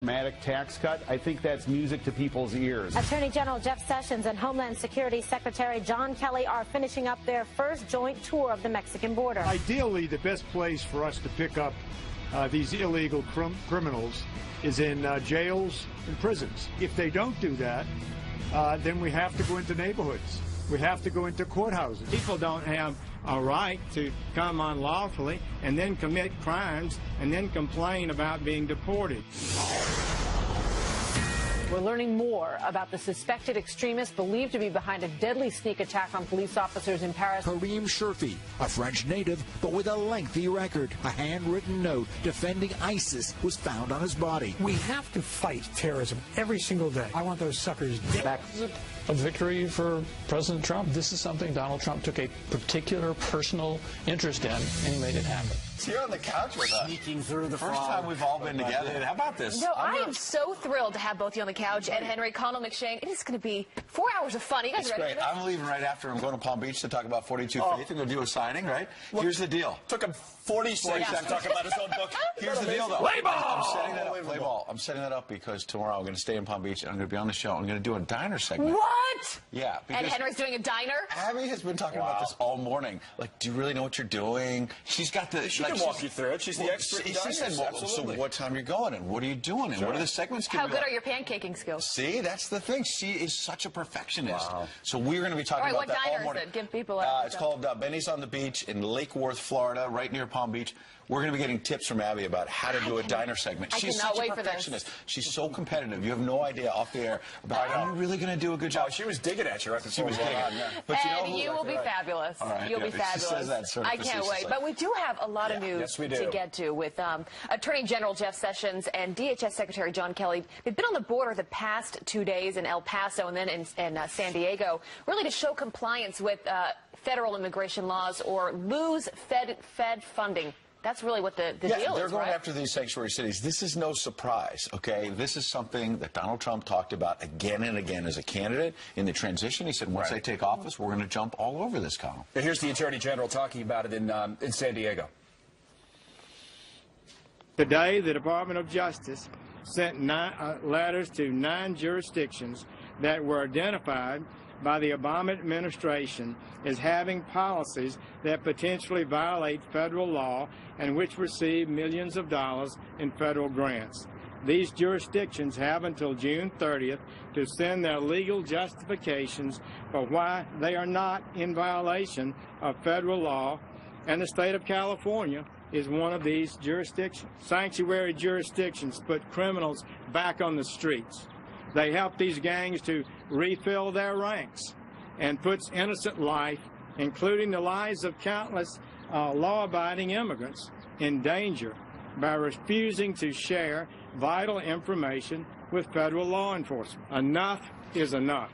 dramatic tax cut. I think that's music to people's ears. Attorney General Jeff Sessions and Homeland Security Secretary John Kelly are finishing up their first joint tour of the Mexican border. Ideally, the best place for us to pick up these illegal criminals is in jails and prisons. If they don't do that, then we have to go into neighborhoods. We have to go into courthouses. People don't have a right to come unlawfully and then commit crimes and then complain about being deported. We're learning more about the suspected extremist believed to be behind a deadly sneak attack on police officers in Paris. Karim Shirfi, a French native, but with a lengthy record. A handwritten note defending ISIS was found on his body. We have to fight terrorism every single day. I want those suckers dead. A victory for President Trump. This is something Donald Trump took a particular personal interest in, and he made it happen. Here on the couch with us. Sneaking through the First time we've all been together. How about this? No, I am so thrilled to have both you on the couch. And Henry, Connell McShane. It is going to be 4 hours of fun. You guys it's ready great. for this? I'm leaving right after. I'm going to Palm Beach to talk about 42 Faith and go do a signing, right? Well, here's the deal. Took him 46 seconds to talk about his own book. Here's the deal, though. Play ball! I'm setting that up. Play ball. I'm setting that up because tomorrow I'm going to stay in Palm Beach and I'm going to be on the show. I'm going to do a diner segment. What? Yeah. And Henry's doing a diner? Abby has been talking about this all morning. Like, do you really know what you're doing? She's got the... She can walk you through it. She's the expert in She said, well, so what time you're going and what are you doing and what are the segments going to be? How good are your pancaking skills? See, that's the thing. She is such a perfectionist. Wow. So we're going to be talking about that all morning. What diner is it? Give people a... It's called Benny's on the Beach in Lake Worth, Florida, right near Palm Beach. We're going to be getting tips from Abby about how to do a diner segment. She's such a perfectionist. She's so competitive. You have no idea off the air about are you really going to do a good job? She was digging at you right before she was digging. But you will be fabulous. Right, You'll be fabulous. She says that sort of I can't wait. But we do have a lot of news to get to with Attorney General Jeff Sessions and DHS Secretary John Kelly. They've been on the border the past 2 days in El Paso and then in San Diego, really to show compliance with federal immigration laws or lose Fed funding. That's really what the deal is, they're going right? after these sanctuary cities. This is no surprise, okay? This is something that Donald Trump talked about again and again as a candidate in the transition. He said, once I take office, we're going to jump all over this column. Here's the Attorney General talking about it in San Diego. Today, the Department of Justice sent letters to 9 jurisdictions that were identified by the Obama administration as having policies that potentially violate federal law and which receive millions of dollars in federal grants. These jurisdictions have until June 30th to send their legal justifications for why they are not in violation of federal law, and the state of California is one of these jurisdictions. Sanctuary jurisdictions put criminals back on the streets. They help these gangs to refill their ranks and puts innocent life, including the lives of countless law-abiding immigrants, in danger by refusing to share vital information with federal law enforcement. Enough is enough.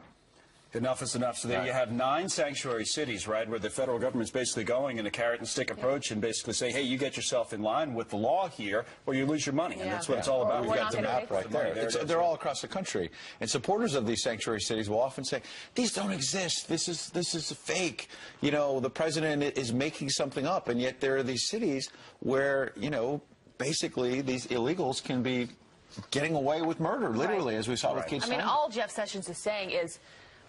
Enough is enough. So there you have 9 sanctuary cities, right, where the federal government's basically going in a carrot and stick approach and basically saying, hey, you get yourself in line with the law here or you lose your money. And that's what it's all about. We've got the map right there. They're all across the country. And supporters of these sanctuary cities will often say, these don't exist. This is fake. You know, the president is making something up. And yet there are these cities where, you know, basically these illegals can be getting away with murder, literally, as we saw with Keith Stein. I mean, all Jeff Sessions is saying is,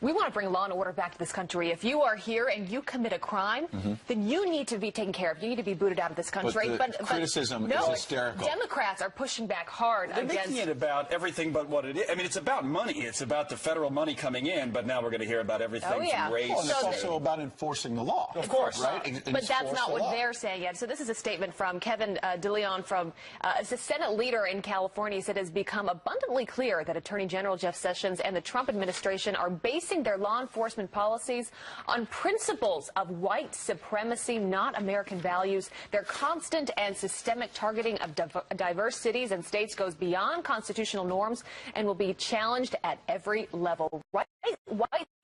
we want to bring law and order back to this country. If you are here and you commit a crime, then you need to be taken care of. You need to be booted out of this country. But the criticism is hysterical. Democrats are pushing back hard against... They're making it about everything but what it is. I mean, it's about money. It's about the federal money coming in, but now we're going to hear about everything from race. Well, and it's also about enforcing the law. Of course. Right? But that's not what they're saying yet. So this is a statement from Kevin DeLeon, from as a Senate leader in California. He said it has become abundantly clear that Attorney General Jeff Sessions and the Trump administration are basing their law enforcement policies on principles of white supremacy, not American values. Their constant and systemic targeting of diverse cities and states goes beyond constitutional norms and will be challenged at every level. White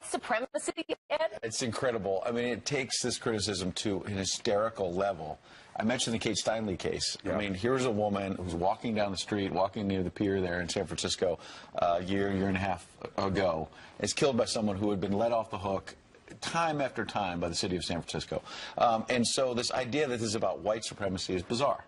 supremacy, Ed? It's incredible. I mean, it takes this criticism to an hysterical level. I mentioned the Kate Steinle case. I mean, here's a woman who's walking down the street, walking near the pier there in San Francisco a year and a half ago, is killed by someone who had been let off the hook time after time by the city of San Francisco. And so this idea that this is about white supremacy is bizarre.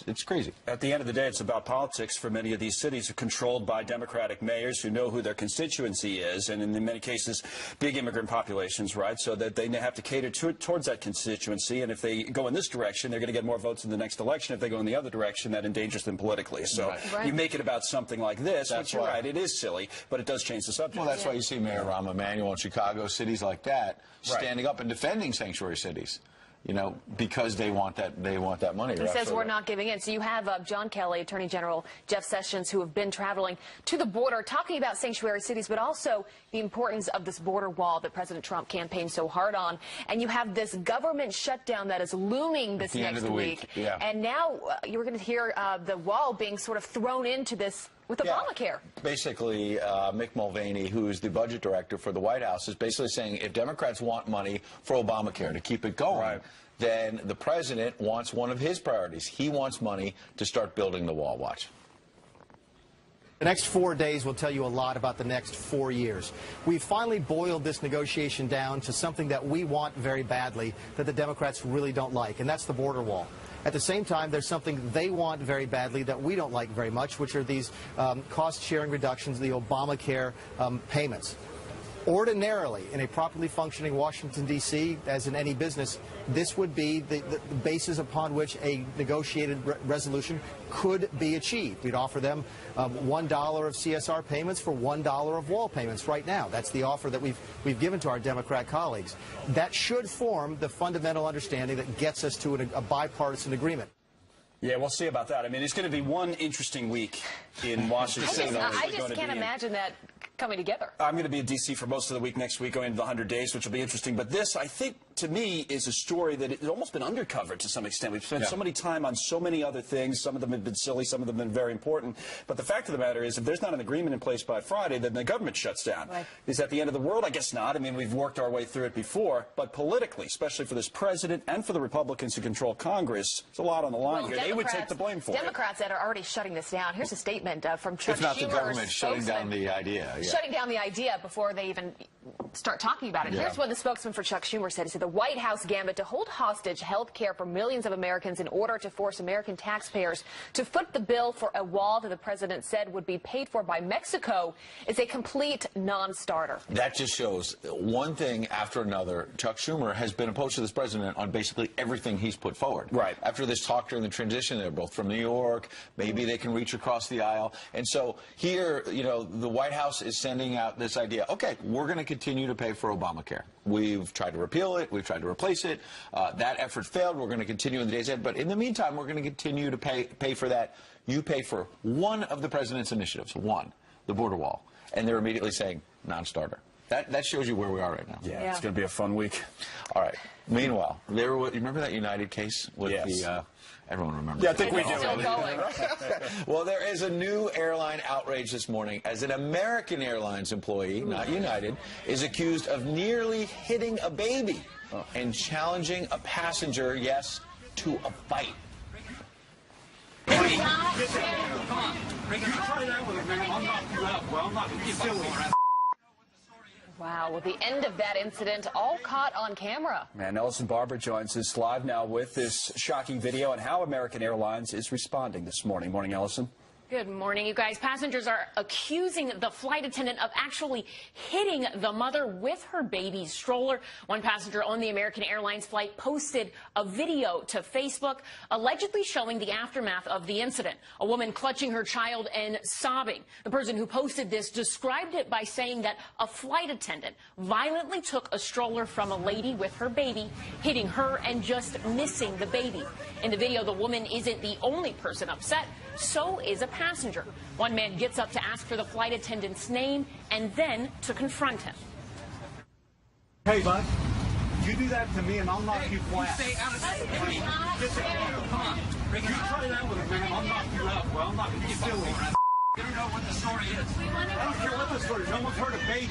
It's crazy. At the end of the day, it's about politics for many of these cities are controlled by Democratic mayors who know who their constituency is, and in many cases, big immigrant populations, right? So that they have to cater towards that constituency, and if they go in this direction, they're going to get more votes in the next election. If they go in the other direction, that endangers them politically. So you make it about something like this, which you're right, it is silly, but it does change the subject. Well, that's why you see Mayor Rahm Emanuel in Chicago, cities like that, standing up and defending sanctuary cities. You know, because they want that money. He says we're not giving in. So you have John Kelly, Attorney General Jeff Sessions, who have been traveling to the border, talking about sanctuary cities, but also the importance of this border wall that President Trump campaigned so hard on. And you have this government shutdown that is looming this next week. Yeah. And now you're going to hear the wall being sort of thrown into this with Obamacare. Basically, Mick Mulvaney, who is the budget director for the White House, is basically saying if Democrats want money for Obamacare to keep it going, then the president wants one of his priorities. He wants money to start building the wall. Watch. The next 4 days will tell you a lot about the next 4 years. We've finally boiled this negotiation down to something that we want very badly that the Democrats really don't like, and that's the border wall. At the same time, there's something they want very badly that we don't like very much, which are these cost-sharing reductions, the Obamacare payments. Ordinarily, in a properly functioning Washington, D.C., as in any business, this would be the basis upon which a negotiated resolution could be achieved. We'd offer them $1 of CSR payments for $1 of wall payments right now. That's the offer that we've given to our Democrat colleagues. That should form the fundamental understanding that gets us to a bipartisan agreement. Yeah, we'll see about that. I mean, it's going to be one interesting week in Washington. I just can't imagine that coming together. I'm going to be in D.C. for most of the week next week, going into the 100 days, which will be interesting. But this, I think, to me, is a story that has almost been undercovered to some extent. We've spent so many time on so many other things. Some of them have been silly. Some of them have been very important. But the fact of the matter is, if there's not an agreement in place by Friday, then the government shuts down. Is that the end of the world? I guess not. I mean, we've worked our way through it before. But politically, especially for this president and for the Republicans who control Congress, there's a lot on the line here. They would take the blame for it. Democrats that are already shutting this down. Here's a statement from Chuck Schumer's If not the government shutting down the idea. Shutting down the idea before they even start talking about it. Here's what the spokesman for Chuck Schumer said. He said the White House gambit to hold hostage health care for millions of Americans in order to force American taxpayers to foot the bill for a wall that the president said would be paid for by Mexico is a complete non-starter. That just shows one thing after another. Chuck Schumer has been opposed to this president on basically everything he's put forward. Right. After this talk during the transition, they're both from New York. Maybe they can reach across the aisle. And so here, you know, the White House is sending out this idea, okay, we're going to continue to pay for Obamacare. We've tried to repeal it. We've tried to replace it. That effort failed. We're going to continue in the days ahead. But in the meantime, we're going to continue to pay for that. You pay for one of the president's initiatives, the border wall. And they're immediately saying non-starter. That shows you where we are right now. Yeah, it's going to be a fun week. All right. Meanwhile, you remember that United case with the... Everyone remembers. Yeah, I think we do. Still going. Well, there is a new airline outrage this morning as an American Airlines employee, not United, is accused of nearly hitting a baby and challenging a passenger, yes, to a fight. Wow, well, the end of that incident all caught on camera. And Ellison Barber joins us live now with this shocking video and how American Airlines is responding this morning. Morning, Ellison. Good morning, you guys. Passengers are accusing the flight attendant of actually hitting the mother with her baby stroller. One passenger on the American Airlines flight posted a video to Facebook allegedly showing the aftermath of the incident. A woman clutching her child and sobbing. The person who posted this described it by saying that a flight attendant violently took a stroller from a lady with her baby, hitting her and just missing the baby. In the video, the woman isn't the only person upset. So is a passenger. One man gets up to ask for the flight attendant's name and then to confront him. Hey, bud, you do that to me and I'll knock you flat. Stay out of this. Come on. You try that with a man, I'll knock you out. Well, I'm not going to get silly. You don't know what the story is. I don't care what the story is. No one's heard a baby.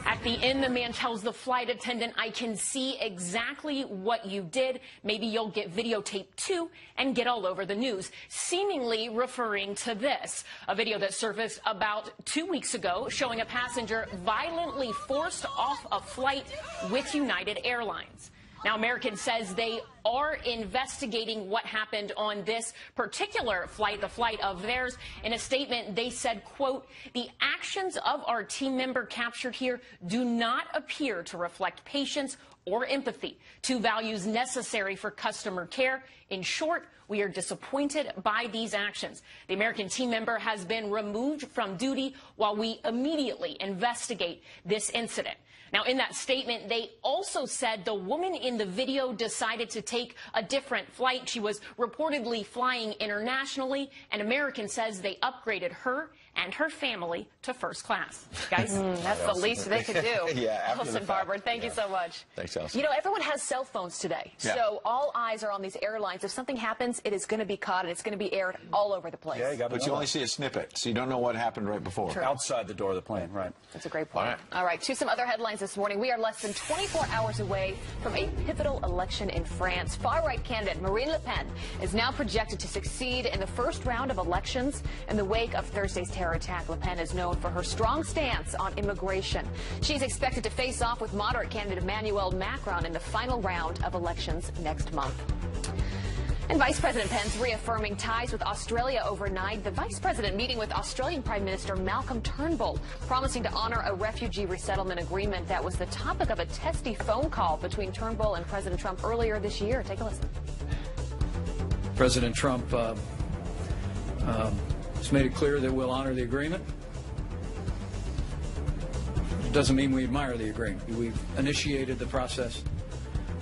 At the end, the man tells the flight attendant, I can see exactly what you did. Maybe you'll get videotaped too and get all over the news, seemingly referring to this, a video that surfaced about 2 weeks ago showing a passenger violently forced off a flight with United Airlines. Now, American says they are investigating what happened on this particular flight, the flight of theirs. In a statement, they said, quote, "The actions of our team member captured here do not appear to reflect patience or empathy, two values necessary for customer care. In short, we are disappointed by these actions. The American team member has been removed from duty while we immediately investigate this incident." Now, in that statement, they also said the woman in the video decided to take a different flight. She was reportedly flying internationally, and American says they upgraded her and her family to first class. Guys? That's the least they could do. Yeah, after Allison the Barber, fact. thank you so much. Thanks, Allison. You know, everyone has cell phones today, Yeah. so all eyes are on these airlines. If something happens, it is going to be caught, and it's going to be aired all over the place. Yeah, But you only see a snippet, so you don't know what happened right before. True. Outside the door of the plane, right. That's a great point. All right. All right, to some other headlines this morning. We are less than 24 hours away from a pivotal election in France. Far-right candidate Marine Le Pen is now projected to succeed in the first round of elections. In the wake of Thursday's terror attack, Le Pen is known for her strong stance on immigration. She's expected to face off with moderate candidate Emmanuel Macron in the final round of elections next month. And Vice President Pence reaffirming ties with Australia overnight. The Vice President meeting with Australian Prime Minister Malcolm Turnbull, promising to honor a refugee resettlement agreement that was the topic of a testy phone call between Turnbull and President Trump earlier this year. Take a listen. President Trump has made it clear that we'll honor the agreement. It doesn't mean we admire the agreement. We've initiated the process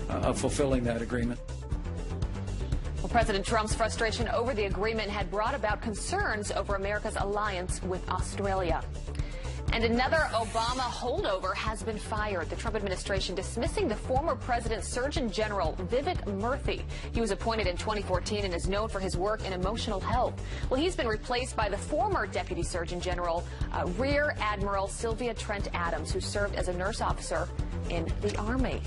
of fulfilling that agreement. Well, President Trump's frustration over the agreement had brought about concerns over America's alliance with Australia. And another Obama holdover has been fired. The Trump administration dismissing the former president's Surgeon General, Vivek Murthy. He was appointed in 2014 and is known for his work in emotional health. Well, he's been replaced by the former Deputy Surgeon General, Rear Admiral Sylvia Trent Adams, who served as a nurse officer in the Army.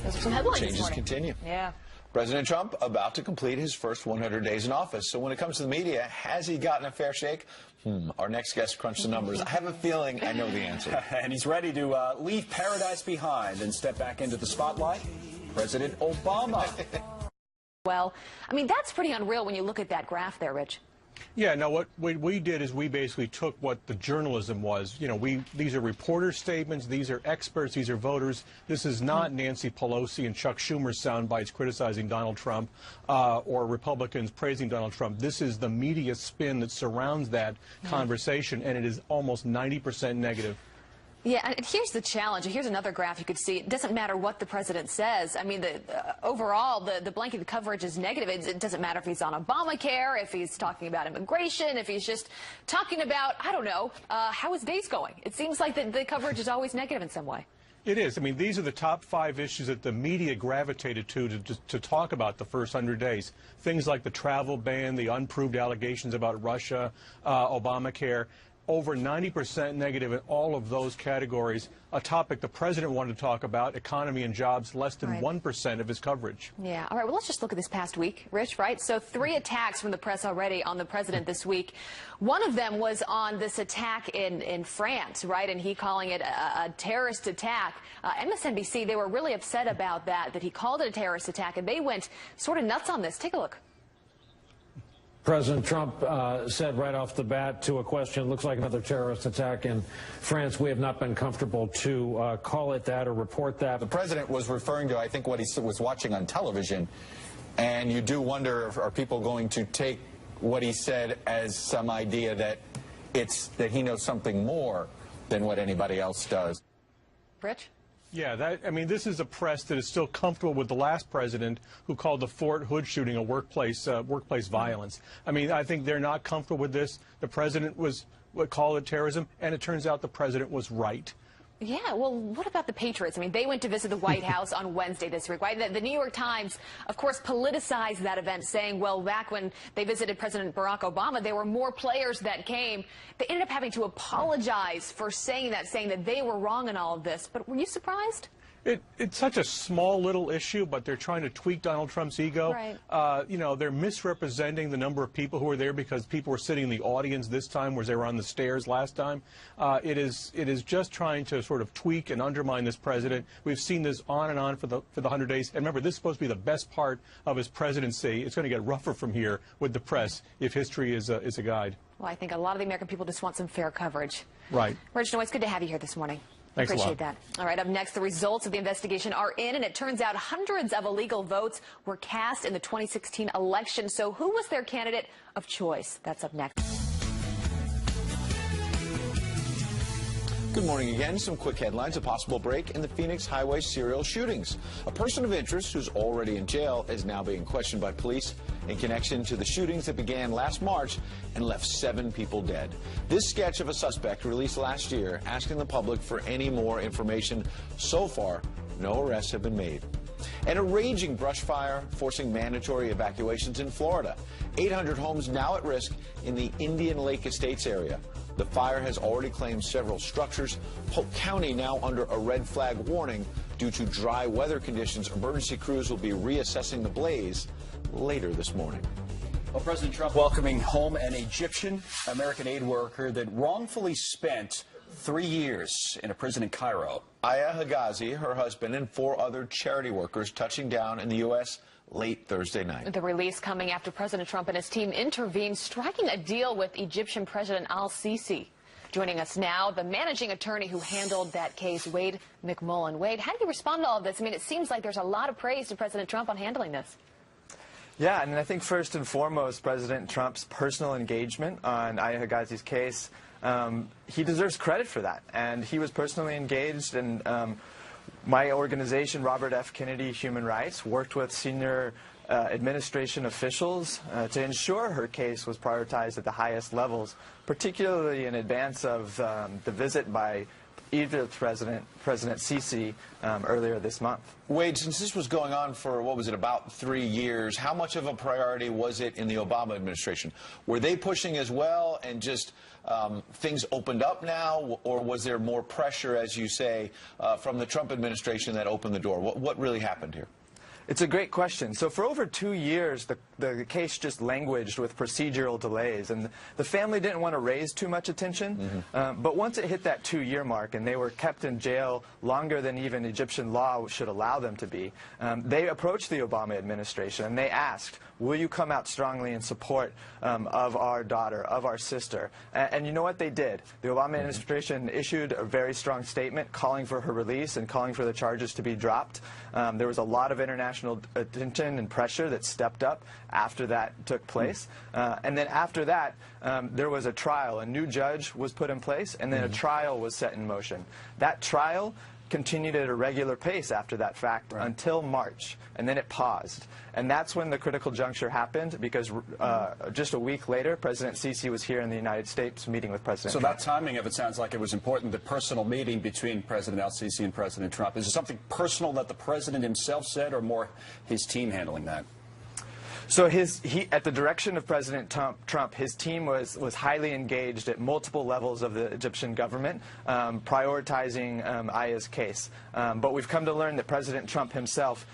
Those are some headlines this Changes morning. continue. Yeah. President Trump about to complete his first 100 days in office. So when it comes to the media, has he gotten a fair shake? Our next guest crunched the numbers. I have a feeling I know the answer. And he's ready to leave paradise behind and step back into the spotlight. President Obama. Well, I mean, that's pretty unreal when you look at that graph there, Rich. Yeah, no, what we did is we basically took what the journalism was. You know, these are reporter statements, these are experts, these are voters. This is not Nancy Pelosi and Chuck Schumer's sound bites criticizing Donald Trump or Republicans praising Donald Trump. This is the media spin that surrounds that conversation, and it is almost 90% negative. Yeah, and here's the challenge. Here's another graph you could see. It doesn't matter what the president says. I mean, overall, the blanket coverage is negative. It doesn't matter if he's on Obamacare, if he's talking about immigration, if he's just talking about, I don't know, how his day's going. It seems like the coverage is always negative in some way. It is. I mean, these are the top 5 issues that the media gravitated to talk about the first 100 days. Things like the travel ban, the unproved allegations about Russia, Obamacare. Over 90% negative in all of those categories. A topic the president wanted to talk about, economy and jobs, less than 1% of his coverage. Yeah. All right. Well, let's just look at this past week, Rich, right? So 3 attacks from the press already on the president this week. One of them was on this attack in France, right? And he calling it a terrorist attack. MSNBC, they were really upset about that he called it a terrorist attack, and they went sort of nuts on this. Take a look. President Trump said right off the bat to a question, looks like another terrorist attack in France. We have not been comfortable to call it that or report that. The president was referring to, I think, what he was watching on television. And you do wonder, are people going to take what he said as some idea that that he knows something more than what anybody else does? Rich? Yeah, I mean, this is a press that is still comfortable with the last president who called the Fort Hood shooting a workplace violence. I mean, I think they're not comfortable with this. The president would call it terrorism, and it turns out the president was right. Yeah, well, what about the Patriots? I mean, they went to visit the White House on Wednesday this week, right? The New York Times, of course, politicized that event, saying, well, back when they visited President Barack Obama, there were more players that came. They ended up having to apologize for saying that they were wrong in all of this. But were you surprised? It's such a small little issue, but they're trying to tweak Donald Trump's ego. Right. You know, they're misrepresenting the number of people who were there because people were sitting in the audience this time, whereas they were on the stairs last time. It is just trying to sort of tweak and undermine this president. We've seen this on and on for the 100 days. And remember, this is supposed to be the best part of his presidency. It's going to get rougher from here with the press if history is a guide. Well, I think a lot of the American people just want some fair coverage. Right. Rich Noy, it's good to have you here this morning. Thanks Appreciate a lot. that. All right, up next, the results of the investigation are in, and it turns out hundreds of illegal votes were cast in the 2016 election. So who was their candidate of choice? That's up next. Good morning again. Some quick headlines. A possible break in the Phoenix highway serial shootings. A person of interest who's already in jail is now being questioned by police in connection to the shootings that began last March and left 7 people dead. This sketch of a suspect released last year asking the public for any more information. So far, no arrests have been made. And a raging brush fire forcing mandatory evacuations in Florida. 800 homes now at risk in the Indian Lake Estates area. The fire has already claimed several structures. Polk County now under a red flag warning due to dry weather conditions. Emergency crews will be reassessing the blaze later this morning. Well, President Trump welcoming home an Egyptian American aid worker that wrongfully spent 3 years in a prison in Cairo. Aya Higazi, her husband, and 4 other charity workers touching down in the U.S. late Thursday night. The release coming after President Trump and his team intervened, striking a deal with Egyptian President al-Sisi. Joining us now, the managing attorney who handled that case, Wade McMullen. Wade, how do you respond to all of this? I mean, it seems like there's a lot of praise to President Trump on handling this. Yeah, and I think first and foremost, President Trump's personal engagement on Aya Higazi's case, he deserves credit for that. And he was personally engaged, and my organization, Robert F. Kennedy Human Rights, worked with senior administration officials to ensure her case was prioritized at the highest levels, particularly in advance of the visit by Egypt's President Sisi earlier this month. Wade, since this was going on for, what was it, about 3 years, how much of a priority was it in the Obama administration? Were they pushing as well and just things opened up now, or was there more pressure, as you say, from the Trump administration that opened the door? What really happened here? It's a great question. So for over 2 years, the case just languished with procedural delays, and the family didn't want to raise too much attention. But once it hit that 2-year mark and they were kept in jail longer than even Egyptian law should allow them to be, they approached the Obama administration and they asked, will you come out strongly in support of our daughter, of our sister? And you know what they did? The Obama administration issued a very strong statement calling for her release and calling for the charges to be dropped. There was a lot of international attention and pressure that stepped up after that took place. And then after that, there was a trial. A new judge was put in place, and then a trial was set in motion. That trial continued at a regular pace after that fact until March, and then it paused. And that's when the critical juncture happened, because just a week later, President Sisi was here in the United States meeting with President Trump. That timing of it sounds like it was important, the personal meeting between President al-Sisi and President Trump. Is it something personal that the president himself said, or more his team handling that? So at the direction of President Trump, his team was highly engaged at multiple levels of the Egyptian government, prioritizing Aya's case. But we've come to learn that President Trump himself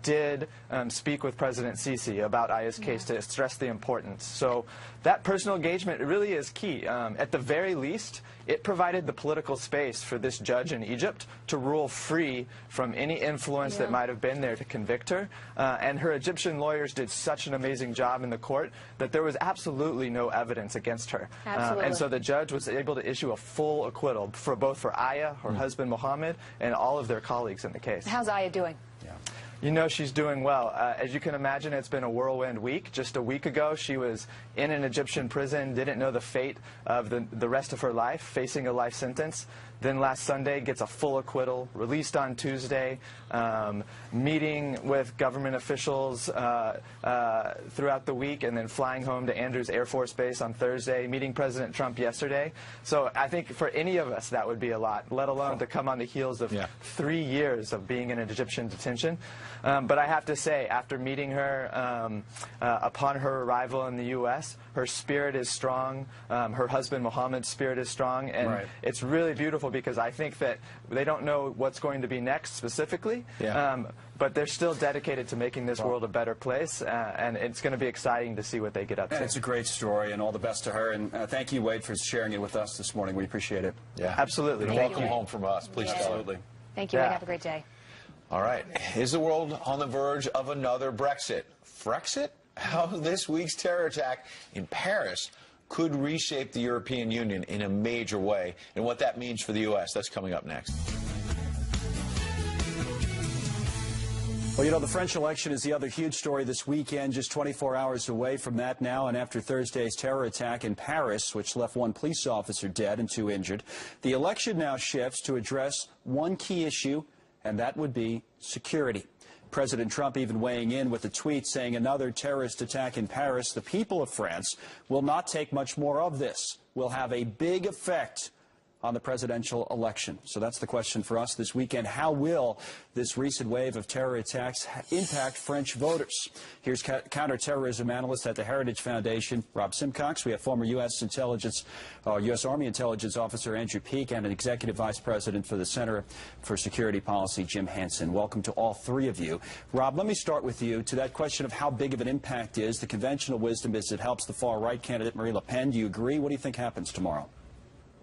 did speak with President Sisi about Aya's case to stress the importance. So that personal engagement really is key. At the very least, it provided the political space for this judge in Egypt to rule free from any influence that might have been there to convict her. And her Egyptian lawyers did such an amazing job in the court that there was absolutely no evidence against her. And so the judge was able to issue a full acquittal for both Aya, her husband Mohammed, and all of their colleagues in the case. How's Aya doing? You know, she's doing well. As you can imagine, it's been a whirlwind week. Just a week ago, she was in an Egyptian prison, didn't know the fate of the rest of her life, facing a life sentence. Then last Sunday, gets a full acquittal, released on Tuesday, meeting with government officials throughout the week, and then flying home to Andrews Air Force Base on Thursday, meeting President Trump yesterday. So I think for any of us, that would be a lot, let alone to come on the heels of 3 years of being in an Egyptian detention. But I have to say, after meeting her upon her arrival in the U.S., her spirit is strong. Her husband Mohammed's spirit is strong, and it's really beautiful because I think that they don't know what's going to be next specifically, but they're still dedicated to making this world a better place, and it's going to be exciting to see what they get up to. It's a great story, and all the best to her. And thank you, Wade, for sharing it with us this morning. We appreciate it. Yeah, absolutely. And welcome home from us, please. Absolutely. Thank you. Have a great day. All right. Is the world on the verge of another Brexit? Frexit? How this week's terror attack in Paris could reshape the European Union in a major way, and what that means for the U.S. That's coming up next. Well, you know, the French election is the other huge story this weekend, just 24 hours away from that now, and after Thursday's terror attack in Paris, which left 1 police officer dead and 2 injured, the election now shifts to address one key issue, and that would be security. President Trump even weighing in with a tweet saying another terrorist attack in Paris. The people of France will not take much more of this. Will have a big effect on the presidential election. So that's the question for us this weekend. How will this recent wave of terror attacks impact French voters? Here's counterterrorism analyst at the Heritage Foundation, Rob Simcox. We have former U.S. Army Intelligence Officer Andrew Peek and an Executive Vice President for the Center for Security Policy, Jim Hansen. Welcome to all three of you. Rob, let me start with you. To that question of how big of an impact is, the conventional wisdom is it helps the far-right candidate Marine Le Pen. Do you agree? What do you think happens tomorrow?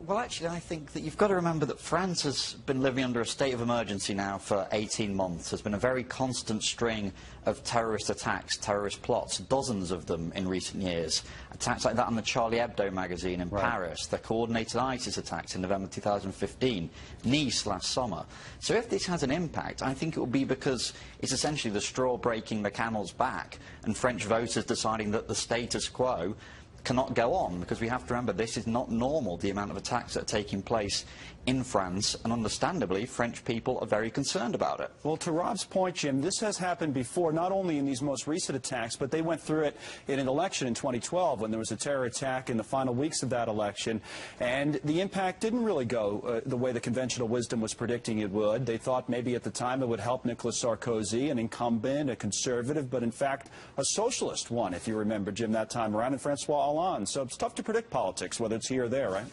Well, actually, I think that you've got to remember that France has been living under a state of emergency now for 18 months. There's been a very constant string of terrorist attacks, terrorist plots, dozens of them in recent years. Attacks like that on the Charlie Hebdo magazine in Paris, the coordinated ISIS attacks in November 2015, Nice last summer. So if this has an impact, I think it will be because it's essentially the straw breaking the camel's back and French voters deciding that the status quo cannot go on, because we have to remember this is not normal, the amount of attacks that are taking place in France, and understandably French people are very concerned about it. Well, to Rob's point, Jim, this has happened before, not only in these most recent attacks, but they went through it in an election in 2012 when there was a terror attack in the final weeks of that election, and the impact didn't really go the way the conventional wisdom was predicting it would. They thought maybe at the time it would help Nicolas Sarkozy, an incumbent, a conservative, but in fact a socialist one, if you remember, Jim, that time around, and Francois Hollande. So it's tough to predict politics, whether it's here or there, right?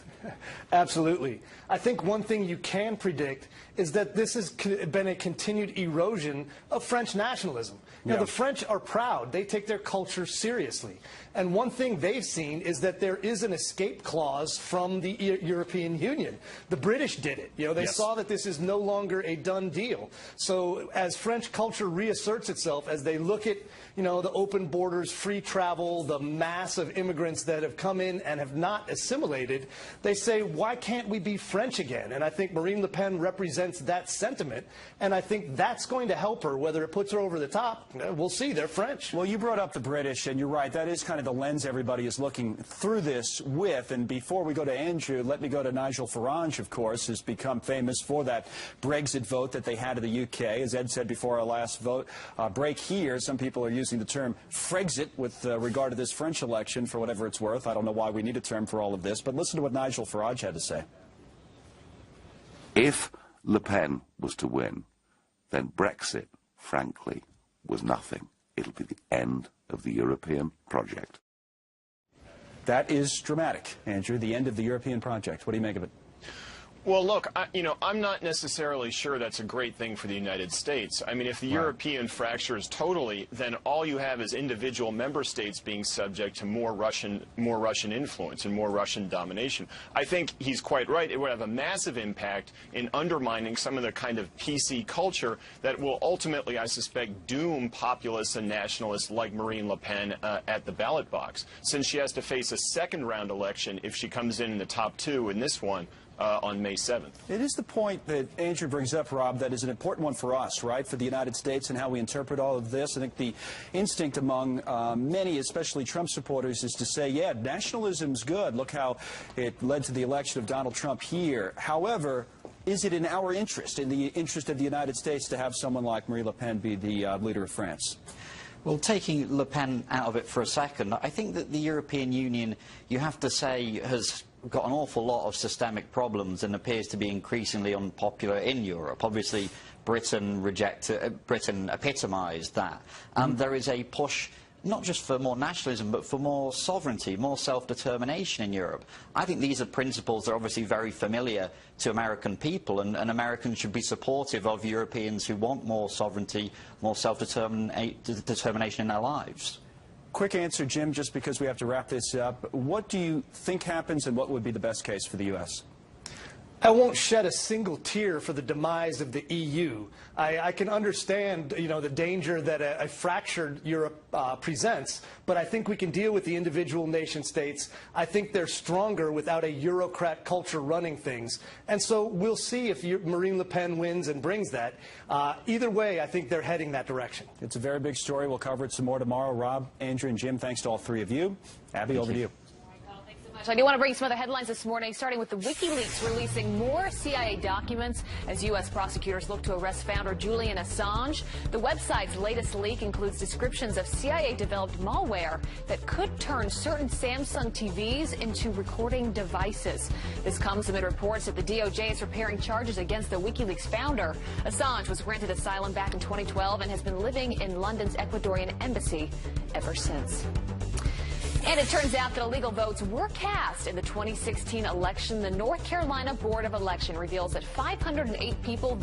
Absolutely. I think one thing you can predict is that this has been a continued erosion of French nationalism. You know, the French are proud. They take their culture seriously. And one thing they've seen is that there is an escape clause from the European Union. The British did it. You know, they saw that this is no longer a done deal. So as French culture reasserts itself, as they look at, you know, the open borders, free travel, the mass of immigrants that have come in and have not assimilated, they say, why can't we be French again? And I think Marine Le Pen represents that sentiment, and I think that's going to help her. Whether it puts her over the top, we'll see. They're French. Well, you brought up the British, and you're right. That is kind of the lens everybody is looking through this with. And before we go to Andrew, let me go to Nigel Farage, of course, who's become famous for that Brexit vote that they had in the UK. As Ed said before our last vote, break here, some people are using the term Frexit with regard to this French election, for whatever it's worth. I don't know why we need a term for all of this, but listen to what Nigel Farage had to say. If Le Pen was to win, then Brexit, frankly, was nothing. It'll be the end of the European project. That is dramatic, Andrew, the end of the European project. What do you make of it? Well, look, I'm not necessarily sure that's a great thing for the United States. I mean, if the European fractures totally, then all you have is individual member states being subject to more Russian influence and more Russian domination. I think he's quite right. It would have a massive impact in undermining some of the kind of PC culture that will ultimately, I suspect, doom populists and nationalists like Marine Le Pen at the ballot box, since she has to face a second-round election if she comes in the top two in this one. On May 7th. It is the point that Andrew brings up, Rob, that is an important one for us, right, for the United States and how we interpret all of this. I think the instinct among many, especially Trump supporters, is to say, yeah, nationalism's good. Look how it led to the election of Donald Trump here. However, is it in our interest, in the interest of the United States, to have someone like Marine Le Pen be the leader of France? Well, taking Le Pen out of it for a second, I think that the European Union, you have to say, has got an awful lot of systemic problems and appears to be increasingly unpopular in Europe. Obviously, Britain epitomised that. And there is a push not just for more nationalism, but for more sovereignty, more self-determination in Europe. I think these are principles that are obviously very familiar to American people, and Americans should be supportive of Europeans who want more sovereignty, more self-determination in their lives. Quick answer, Jim, just because we have to wrap this up. What do you think happens, and what would be the best case for the U.S.? I won't shed a single tear for the demise of the EU. I can understand, the danger that a fractured Europe presents, but I think we can deal with the individual nation states. I think they're stronger without a Eurocrat culture running things. And so we'll see if Marine Le Pen wins and brings that. Either way, I think they're heading that direction. It's a very big story. We'll cover it some more tomorrow. Rob, Andrew, and Jim, thanks to all three of you. Abby, over to you. I do want to bring some other headlines this morning, starting with the WikiLeaks releasing more CIA documents as U.S. prosecutors look to arrest founder Julian Assange. The website's latest leak includes descriptions of CIA-developed malware that could turn certain Samsung TVs into recording devices. This comes amid reports that the DOJ is preparing charges against the WikiLeaks founder. Assange was granted asylum back in 2012 and has been living in London's Ecuadorian embassy ever since. And it turns out that illegal votes were cast in the 2016 election. The North Carolina Board of Election reveals that 508 people